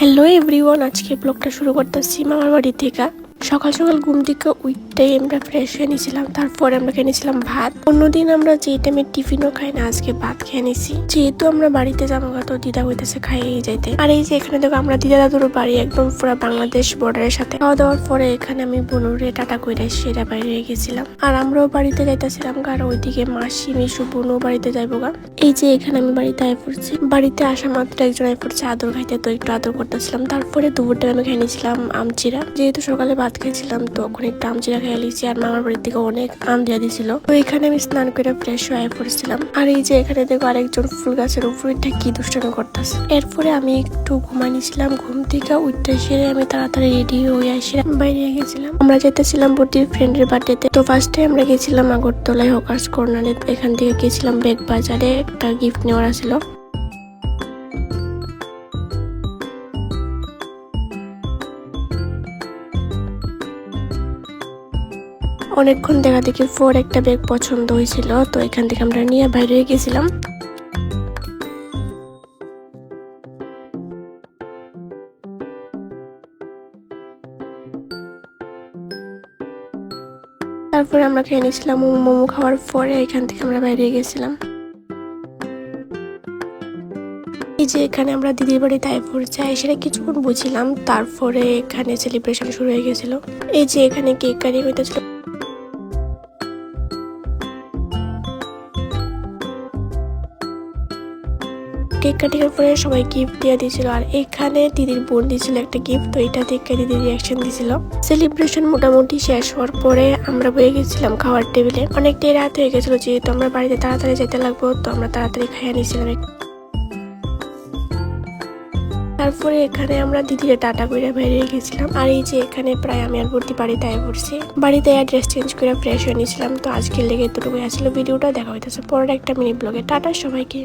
Hello everyone, আজকে ব্লগটা শুরু করতেছি মামার বাড়ি থেকে। সকাল সকাল ঘুম থেকে উঠতেই আমরা ফ্রেশ হয়ে নিয়েছিলাম, তারপরে আমরা খেয়ে নিয়েছিলাম ভাত। অন্যদিন আমরা যে টাইমে টিফিনও খাই না, আজকে ভাত খেয়ে নিছি। যেহেতু আমরা বাড়িতে যাবো, তো দিদা হইতেছে খাইয়ে যাইতে। আর এই যে এখানে দেখো আমরা দিদা দাদুর বাড়ি একদম পুরো বাংলাদেশ বর্ডারের সাথে। খাওয়া দাওয়ার পরে এখানে আমি বনুরে টাটা কইরা সেরা বাইরে গেছিলাম। আর আমরাও বাড়িতে যাইতেছিলাম, আর ওইদিকে মাসি মিশু বোনও বাড়িতে যাইবো গা। এই যে এখানে আমি বাড়িতে আয় পড়ছি। বাড়িতে আসা মাত্র একজন আয় পড়ছে আদর খাইতে, তো একটু আদর করতেছিলাম। তারপরে দুপুরটা আমি খেয়ে নিয়েছিলাম আমচিরা। যেহেতু সকালে ভাত খেয়েছিলাম, তখন একটু আমচিরা খেয়ে নিয়েছি। আর মামার বাড়ির থেকে অনেক আম দিয়া দিছিল, তো এখানে আমি স্নান করে ফ্রেশ হয়ে পড়েছিলাম। আর এই যে এখানে দেখো আরেকজন ফুল গাছের উপরে কি দুষ্টামি করতেছে। এরপরে আমি একটু ঘুমাই নিয়েছিলাম। ঘুম থেকে উঠতে সেরে আমি তাড়াতাড়ি রেডি হয়ে আসি বাইরে গেছিলাম। আমরা যেতেছিলাম বটির ফ্রেন্ডের বার্থডেতে। তো ফার্স্টে আমরা গেছিলাম আগরতলায় হকার্স কর্নারে। এখান থেকে গেছিলাম বেগ বাজারে, একটা গিফট নেওয়ার ছিল। অনেকক্ষণ দেখা দেখি পর একটা ব্যাগ পছন্দ হয়েছিল, তো এখান থেকে আমরা নিয়ে বাইরে গেছিলাম। তারপরে আমরা খেয়ে নিয়েছিলাম মোমো। খাওয়ার পরে এখান থেকে আমরা বাইরে গেছিলাম। এই যে এখানে আমরা দিদির বাড়ি তাইপুর যাই, সেটা কিছুক্ষণ বুঝছিলাম। তারপরে এখানে সেলিব্রেশন শুরু হয়ে গেছিল। এই যে এখানে কেক কাটিং হইতেছিল। কেক কাটিং এর পরে সবাই গিফট দিয়ে দিয়েছিল। আর এখানে দিদির বোন দিয়েছিল একটা গিফট, তো এটা দেখে দিদি রিয়াকশন দিয়েছিল। সেলিব্রেশন মোটামুটি শেষ হওয়ার পরে আমরা বয়ে গেছিলাম খাওয়ার টেবিলে। অনেকটাই রাত হয়ে গেছিল, যেহেতু আমরা বাড়িতে তাড়াতাড়ি যেতে লাগবো, তো আমরা তাড়াতাড়ি খাইয়া নিয়েছিলাম। তারপরে এখানে আমরা দিদিরে টাটা করে বেরিয়ে গেছিলাম। আর এই যে এখানে প্রায় আমি আর ভর্তি বাড়িতে আয় পড়ছি। বাড়িতে ড্রেস চেঞ্জ করে ফ্রেশ হয়ে নিয়েছিলাম। তো আজকের লেগে এতটুকুই আসলে ভিডিওটা দেখা হইতেছে পরের একটা মিনি ব্লগে। টাটা সবাইকে।